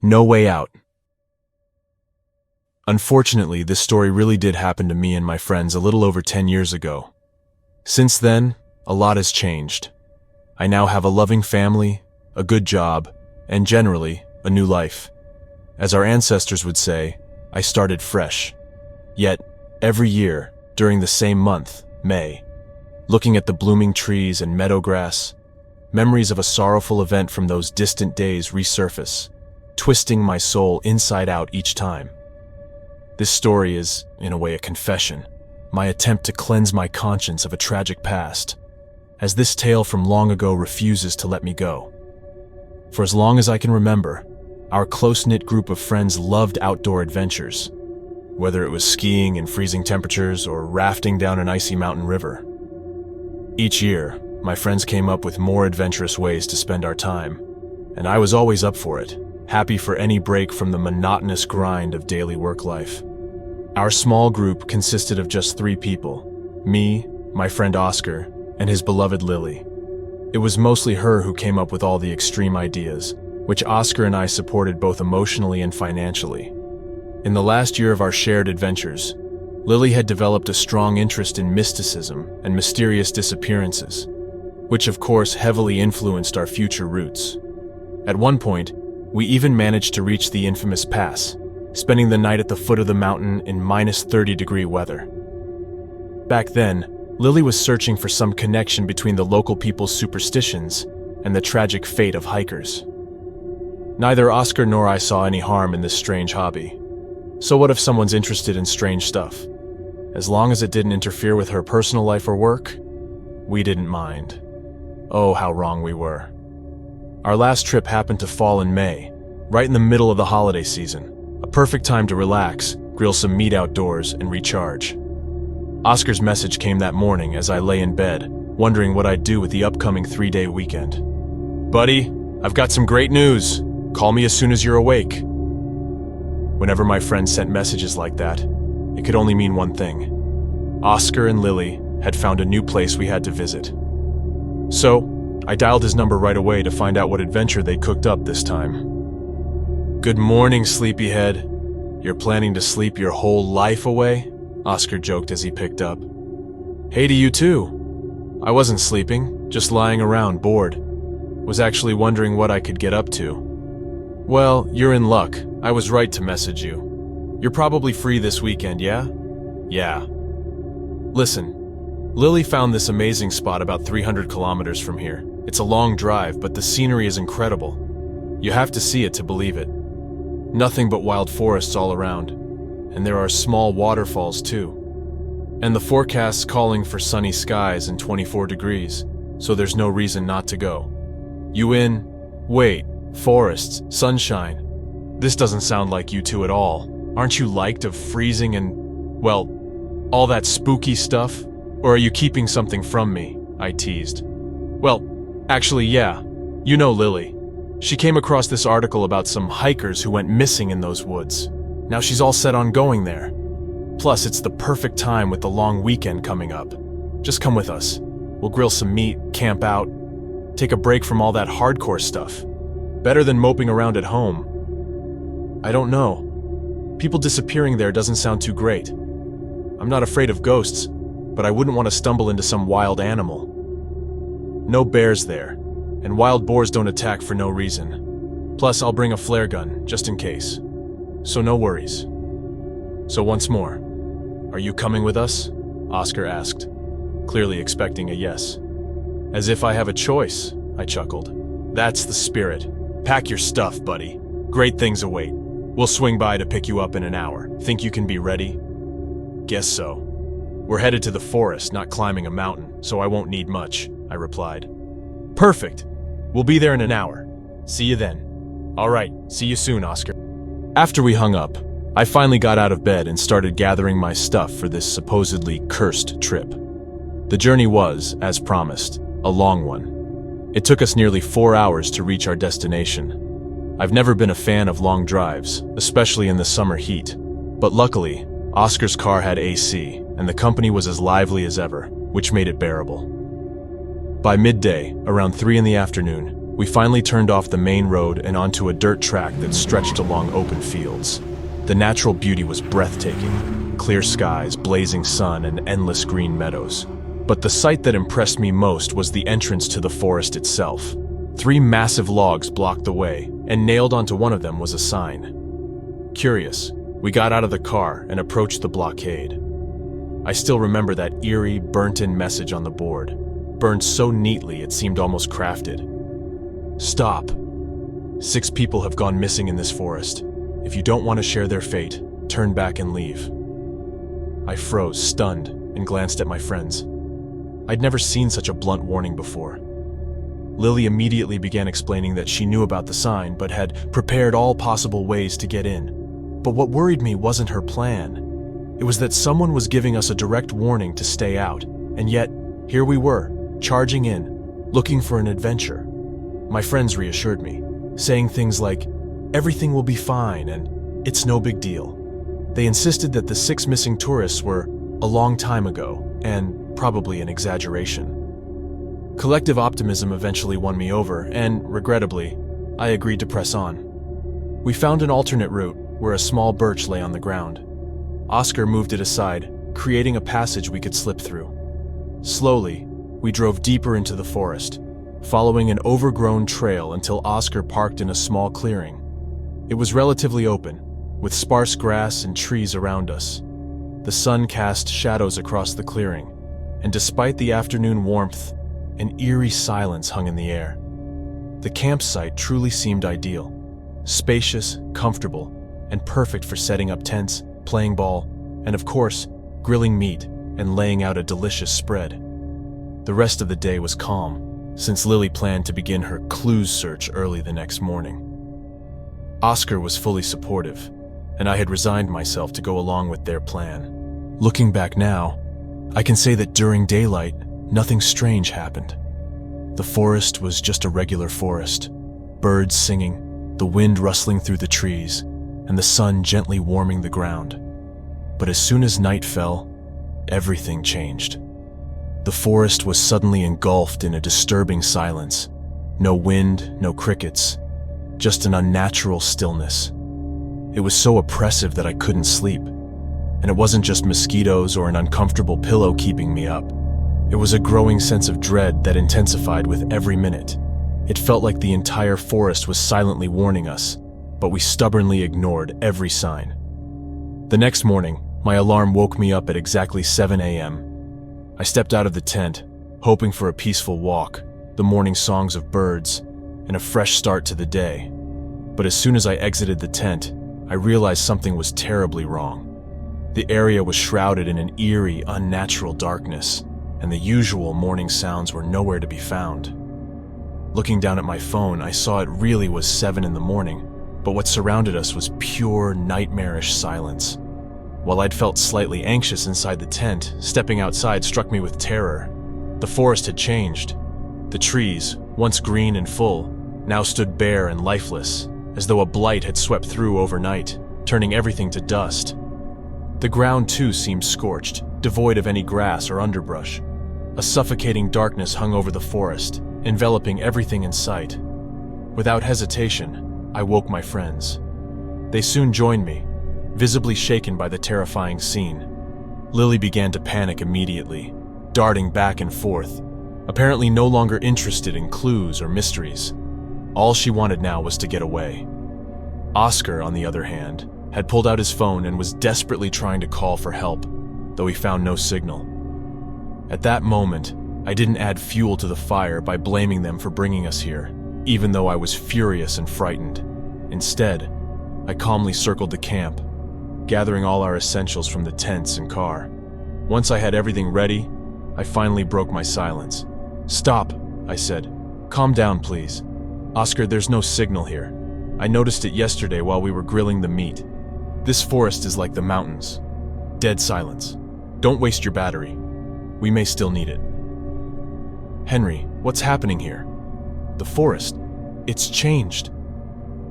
No Way Out. Unfortunately, this story really did happen to me and my friends a little over 10 years ago. Since then, a lot has changed. I now have a loving family, a good job, and generally, a new life. As our ancestors would say, I started fresh. Yet, every year, during the same month, May, looking at the blooming trees and meadow grass, memories of a sorrowful event from those distant days resurface, twisting my soul inside out each time. This story is, in a way, a confession, my attempt to cleanse my conscience of a tragic past, as this tale from long ago refuses to let me go. For as long as I can remember, our close-knit group of friends loved outdoor adventures, whether it was skiing in freezing temperatures or rafting down an icy mountain river. Each year, my friends came up with more adventurous ways to spend our time, and I was always up for it, happy for any break from the monotonous grind of daily work life. Our small group consisted of just 3 people, me, my friend Oscar, and his beloved Lily. It was mostly her who came up with all the extreme ideas, which Oscar and I supported both emotionally and financially. In the last year of our shared adventures, Lily had developed a strong interest in mysticism and mysterious disappearances, which of course heavily influenced our future routes. At one point, we even managed to reach the infamous pass, spending the night at the foot of the mountain in -30-degree weather. Back then, Lily was searching for some connection between the local people's superstitions and the tragic fate of hikers. Neither Oscar nor I saw any harm in this strange hobby. So what if someone's interested in strange stuff? As long as it didn't interfere with her personal life or work, we didn't mind. Oh, how wrong we were. Our last trip happened to fall in May, right in the middle of the holiday season, a perfect time to relax, grill some meat outdoors, and recharge. Oscar's message came that morning as I lay in bed, wondering what I'd do with the upcoming 3-day weekend. "Buddy, I've got some great news. Call me as soon as you're awake." Whenever my friend sent messages like that, it could only mean one thing. Oscar and Lily had found a new place we had to visit. So, I dialed his number right away to find out what adventure they cooked up this time. "Good morning, sleepyhead. You're planning to sleep your whole life away?" Oscar joked as he picked up. "Hey to you too. I wasn't sleeping, just lying around, bored. Was actually wondering what I could get up to." "Well, you're in luck. I was right to message you. You're probably free this weekend, yeah?" "Yeah." "Listen, Lily found this amazing spot about 300 kilometers from here. It's a long drive, but the scenery is incredible. You have to see it to believe it. Nothing but wild forests all around, and there are small waterfalls too. And the forecast's calling for sunny skies and 24 degrees, so there's no reason not to go. You in? Wait, forests, sunshine. This doesn't sound like you two at all. Aren't you liked of freezing and, well, all that spooky stuff? Or are you keeping something from me?" I teased. "Well, actually, yeah. You know Lily. She came across this article about some hikers who went missing in those woods. Now she's all set on going there. Plus, it's the perfect time with the long weekend coming up. Just come with us. We'll grill some meat, camp out, take a break from all that hardcore stuff. Better than moping around at home." "I don't know. People disappearing there doesn't sound too great. I'm not afraid of ghosts, but I wouldn't want to stumble into some wild animal. No bears there, and wild boars don't attack for no reason. Plus, I'll bring a flare gun, just in case. So no worries." "So once more, are you coming with us?" Oscar asked, clearly expecting a yes. "As if I have a choice," I chuckled. "That's the spirit. Pack your stuff, buddy. Great things await. We'll swing by to pick you up in an hour. Think you can be ready?" "Guess so. We're headed to the forest, not climbing a mountain, so I won't need much," I replied. "Perfect. We'll be there in an hour. See you then." "All right, see you soon, Oscar." After we hung up, I finally got out of bed and started gathering my stuff for this supposedly cursed trip. The journey was, as promised, a long one. It took us nearly 4 hours to reach our destination. I've never been a fan of long drives, especially in the summer heat. But luckily, Oscar's car had AC, and the company was as lively as ever, which made it bearable. By midday, around 3 in the afternoon, we finally turned off the main road and onto a dirt track that stretched along open fields. The natural beauty was breathtaking: clear skies, blazing sun, and endless green meadows. But the sight that impressed me most was the entrance to the forest itself. 3 massive logs blocked the way, and nailed onto one of them was a sign. Curious, we got out of the car and approached the blockade. I still remember that eerie, burnt-in message on the board, burned so neatly it seemed almost crafted. Stop. 6 people have gone missing in this forest. If you don't want to share their fate, turn back and leave. I froze, stunned, and glanced at my friends. I'd never seen such a blunt warning before. Lily immediately began explaining that she knew about the sign, but had prepared all possible ways to get in. But what worried me wasn't her plan. It was that someone was giving us a direct warning to stay out, and yet, here we were, charging in, looking for an adventure. My friends reassured me, saying things like, "Everything will be fine," and "It's no big deal." They insisted that the 6 missing tourists were a long time ago, and probably an exaggeration. Collective optimism eventually won me over, and, regrettably, I agreed to press on. We found an alternate route, where a small birch lay on the ground. Oscar moved it aside, creating a passage we could slip through. Slowly, we drove deeper into the forest, following an overgrown trail until Oscar parked in a small clearing. It was relatively open, with sparse grass and trees around us. The sun cast shadows across the clearing, and despite the afternoon warmth, an eerie silence hung in the air. The campsite truly seemed ideal, spacious, comfortable, and perfect for setting up tents, playing ball, and of course, grilling meat and laying out a delicious spread. The rest of the day was calm, since Lily planned to begin her clues search early the next morning. Oscar was fully supportive, and I had resigned myself to go along with their plan. Looking back now, I can say that during daylight, nothing strange happened. The forest was just a regular forest, birds singing, the wind rustling through the trees, and the sun gently warming the ground. But as soon as night fell, everything changed. The forest was suddenly engulfed in a disturbing silence. No wind, no crickets, just an unnatural stillness. It was so oppressive that I couldn't sleep. And it wasn't just mosquitoes or an uncomfortable pillow keeping me up. It was a growing sense of dread that intensified with every minute. It felt like the entire forest was silently warning us, but we stubbornly ignored every sign. The next morning, my alarm woke me up at exactly 7 a.m. I stepped out of the tent, hoping for a peaceful walk, the morning songs of birds, and a fresh start to the day. But as soon as I exited the tent, I realized something was terribly wrong. The area was shrouded in an eerie, unnatural darkness, and the usual morning sounds were nowhere to be found. Looking down at my phone, I saw it really was 7 in the morning, but what surrounded us was pure, nightmarish silence. While I'd felt slightly anxious inside the tent, stepping outside struck me with terror. The forest had changed. The trees, once green and full, now stood bare and lifeless, as though a blight had swept through overnight, turning everything to dust. The ground too seemed scorched, devoid of any grass or underbrush. A suffocating darkness hung over the forest, enveloping everything in sight. Without hesitation, I woke my friends. They soon joined me, visibly shaken by the terrifying scene. Lily began to panic immediately, darting back and forth, apparently no longer interested in clues or mysteries. All she wanted now was to get away. Oscar, on the other hand, had pulled out his phone and was desperately trying to call for help, though he found no signal. At that moment, I didn't add fuel to the fire by blaming them for bringing us here, even though I was furious and frightened. Instead, I calmly circled the camp, gathering all our essentials from the tents and car. Once I had everything ready, I finally broke my silence. "Stop," I said. "Calm down, please. Oscar, there's no signal here. I noticed it yesterday while we were grilling the meat. This forest is like the mountains. Dead silence. Don't waste your battery." We may still need it. Henry, what's happening here? The forest. It's changed,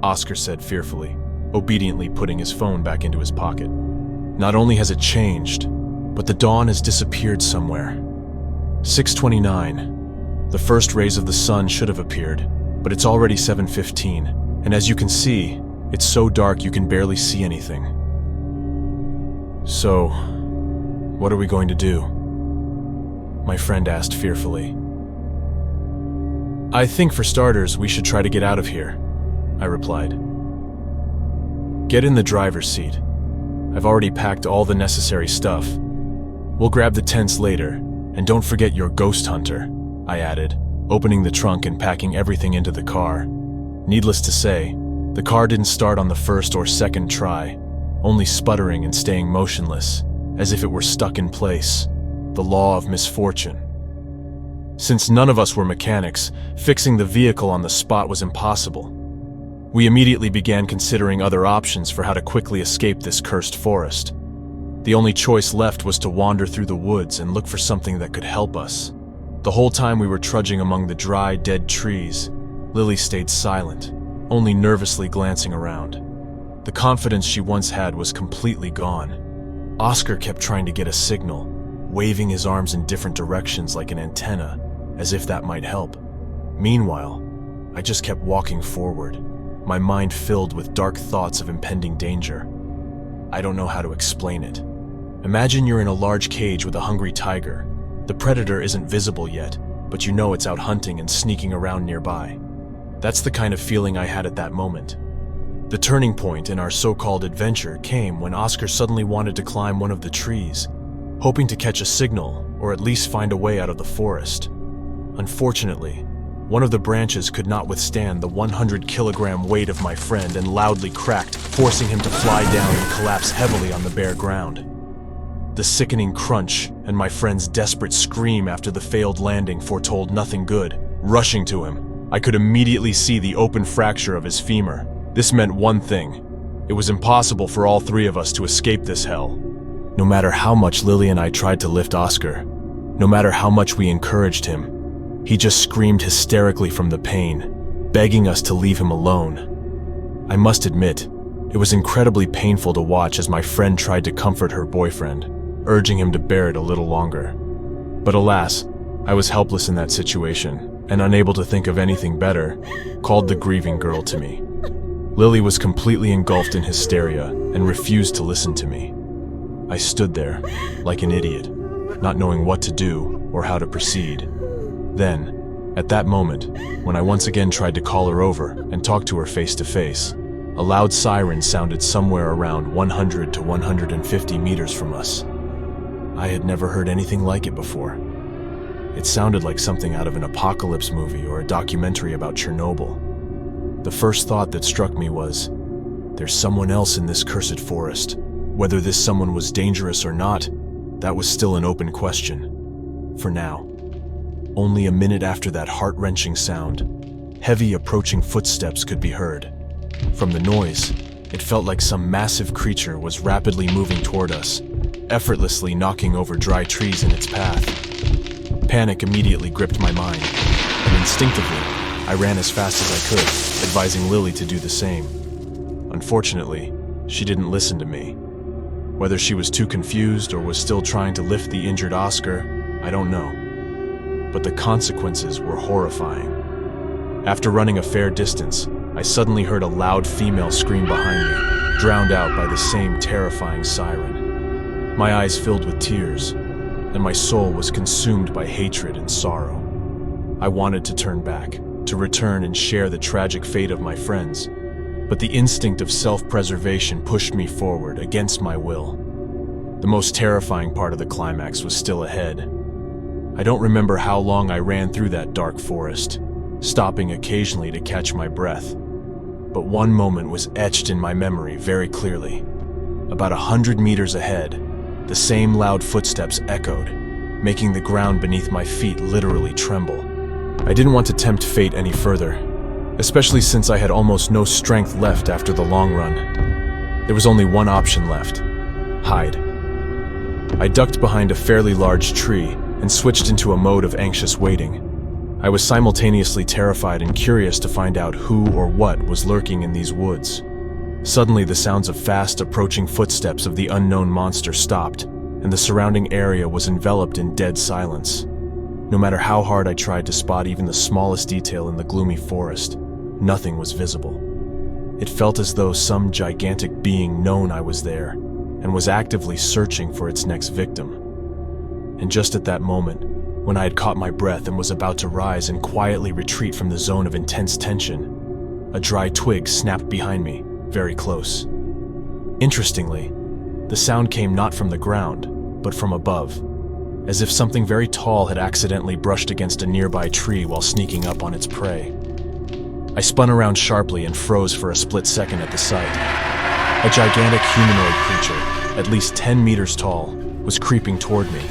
Oscar said fearfully, obediently putting his phone back into his pocket. Not only has it changed, but the dawn has disappeared somewhere. 6:29. The first rays of the sun should have appeared, but it's already 7:15, and as you can see, it's so dark you can barely see anything. So, what are we going to do? My friend asked fearfully. I think for starters, we should try to get out of here, I replied. Get in the driver's seat. I've already packed all the necessary stuff. We'll grab the tents later, and don't forget your ghost hunter, I added, opening the trunk and packing everything into the car. Needless to say, the car didn't start on the first or second try, only sputtering and staying motionless, as if it were stuck in place, the law of misfortune. Since none of us were mechanics, fixing the vehicle on the spot was impossible. We immediately began considering other options for how to quickly escape this cursed forest. The only choice left was to wander through the woods and look for something that could help us. The whole time we were trudging among the dry, dead trees, Lily stayed silent, only nervously glancing around. The confidence she once had was completely gone. Oscar kept trying to get a signal, waving his arms in different directions like an antenna, as if that might help. Meanwhile, I just kept walking forward, my mind filled with dark thoughts of impending danger. I don't know how to explain it. Imagine you're in a large cage with a hungry tiger. The predator isn't visible yet, but you know it's out hunting and sneaking around nearby. That's the kind of feeling I had at that moment. The turning point in our so-called adventure came when Oscar suddenly wanted to climb one of the trees, hoping to catch a signal or at least find a way out of the forest. Unfortunately, one of the branches could not withstand the 100-kilogram weight of my friend and loudly cracked, forcing him to fly down and collapse heavily on the bare ground. The sickening crunch and my friend's desperate scream after the failed landing foretold nothing good. Rushing to him, I could immediately see the open fracture of his femur. This meant one thing. It was impossible for all three of us to escape this hell. No matter how much Lily and I tried to lift Oscar, no matter how much we encouraged him, he just screamed hysterically from the pain, begging us to leave him alone. I must admit, it was incredibly painful to watch as my friend tried to comfort her boyfriend, urging him to bear it a little longer. But alas, I was helpless in that situation, and unable to think of anything better, called the grieving girl to me. Lily was completely engulfed in hysteria and refused to listen to me. I stood there, like an idiot, not knowing what to do or how to proceed. Then, at that moment, when I once again tried to call her over and talk to her face to face, a loud siren sounded somewhere around 100 to 150 meters from us. I had never heard anything like it before. It sounded like something out of an apocalypse movie or a documentary about Chernobyl. The first thought that struck me was, there's someone else in this cursed forest. Whether this someone was dangerous or not, that was still an open question. For now. Only a minute after that heart-wrenching sound, heavy approaching footsteps could be heard. From the noise, it felt like some massive creature was rapidly moving toward us, effortlessly knocking over dry trees in its path. Panic immediately gripped my mind, and instinctively, I ran as fast as I could, advising Lily to do the same. Unfortunately, she didn't listen to me. Whether she was too confused or was still trying to lift the injured Oscar, I don't know. But the consequences were horrifying. After running a fair distance, I suddenly heard a loud female scream behind me, drowned out by the same terrifying siren. My eyes filled with tears, and my soul was consumed by hatred and sorrow. I wanted to turn back, to return and share the tragic fate of my friends, but the instinct of self-preservation pushed me forward against my will. The most terrifying part of the climax was still ahead. I don't remember how long I ran through that dark forest, stopping occasionally to catch my breath. But one moment was etched in my memory very clearly. About 100 meters ahead, the same loud footsteps echoed, making the ground beneath my feet literally tremble. I didn't want to tempt fate any further, especially since I had almost no strength left after the long run. There was only one option left: hide. I ducked behind a fairly large tree and switched into a mode of anxious waiting. I was simultaneously terrified and curious to find out who or what was lurking in these woods. Suddenly, the sounds of fast approaching footsteps of the unknown monster stopped, and the surrounding area was enveloped in dead silence. No matter how hard I tried to spot even the smallest detail in the gloomy forest, nothing was visible. It felt as though some gigantic being known I was there and was actively searching for its next victim. And just at that moment, when I had caught my breath and was about to rise and quietly retreat from the zone of intense tension, a dry twig snapped behind me, very close. Interestingly, the sound came not from the ground, but from above, as if something very tall had accidentally brushed against a nearby tree while sneaking up on its prey. I spun around sharply and froze for a split second at the sight. A gigantic humanoid creature, at least 10 meters tall, was creeping toward me.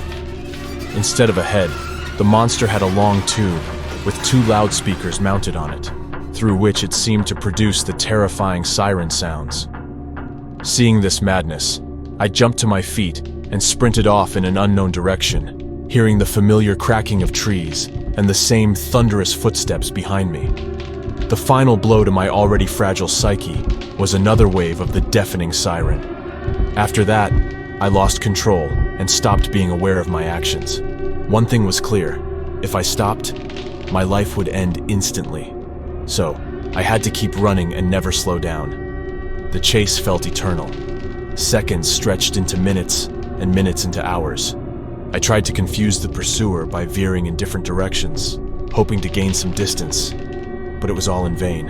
Instead of a head, the monster had a long tube with 2 loudspeakers mounted on it, through which it seemed to produce the terrifying siren sounds. Seeing this madness, I jumped to my feet and sprinted off in an unknown direction, hearing the familiar cracking of trees and the same thunderous footsteps behind me. The final blow to my already fragile psyche was another wave of the deafening siren. After that, I lost control and stopped being aware of my actions. One thing was clear: if I stopped, my life would end instantly. So, I had to keep running and never slow down. The chase felt eternal. Seconds stretched into minutes, and minutes into hours. I tried to confuse the pursuer by veering in different directions, hoping to gain some distance, but it was all in vain.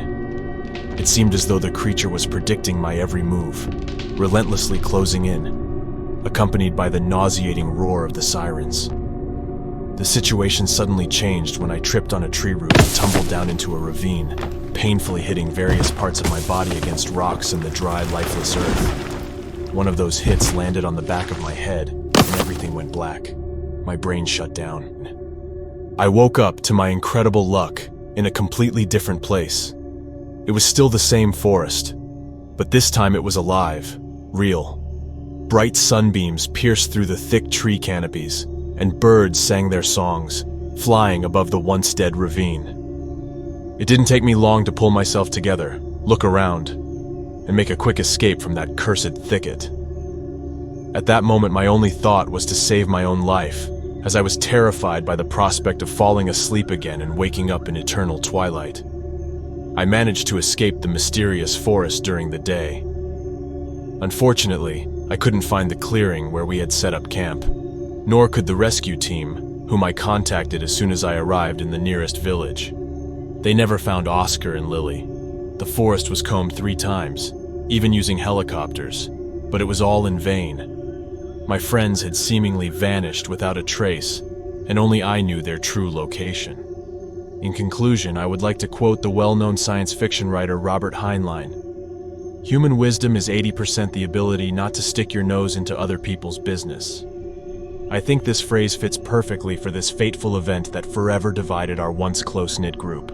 It seemed as though the creature was predicting my every move, relentlessly closing in, accompanied by the nauseating roar of the sirens. The situation suddenly changed when I tripped on a tree root and tumbled down into a ravine, painfully hitting various parts of my body against rocks and the dry, lifeless earth. One of those hits landed on the back of my head, and everything went black. My brain shut down. I woke up, to my incredible luck, in a completely different place. It was still the same forest, but this time it was alive, real. Bright sunbeams pierced through the thick tree canopies, and birds sang their songs, flying above the once dead ravine. It didn't take me long to pull myself together, look around, and make a quick escape from that cursed thicket. At that moment, my only thought was to save my own life, as I was terrified by the prospect of falling asleep again and waking up in eternal twilight. I managed to escape the mysterious forest during the day. Unfortunately, I couldn't find the clearing where we had set up camp, nor could the rescue team, whom I contacted as soon as I arrived in the nearest village. They never found Oscar and Lily. The forest was combed 3 times, even using helicopters, but it was all in vain. My friends had seemingly vanished without a trace, and only I knew their true location. In conclusion, I would like to quote the well-known science fiction writer Robert Heinlein. "Human wisdom is 80% the ability not to stick your nose into other people's business." I think this phrase fits perfectly for this fateful event that forever divided our once close-knit group.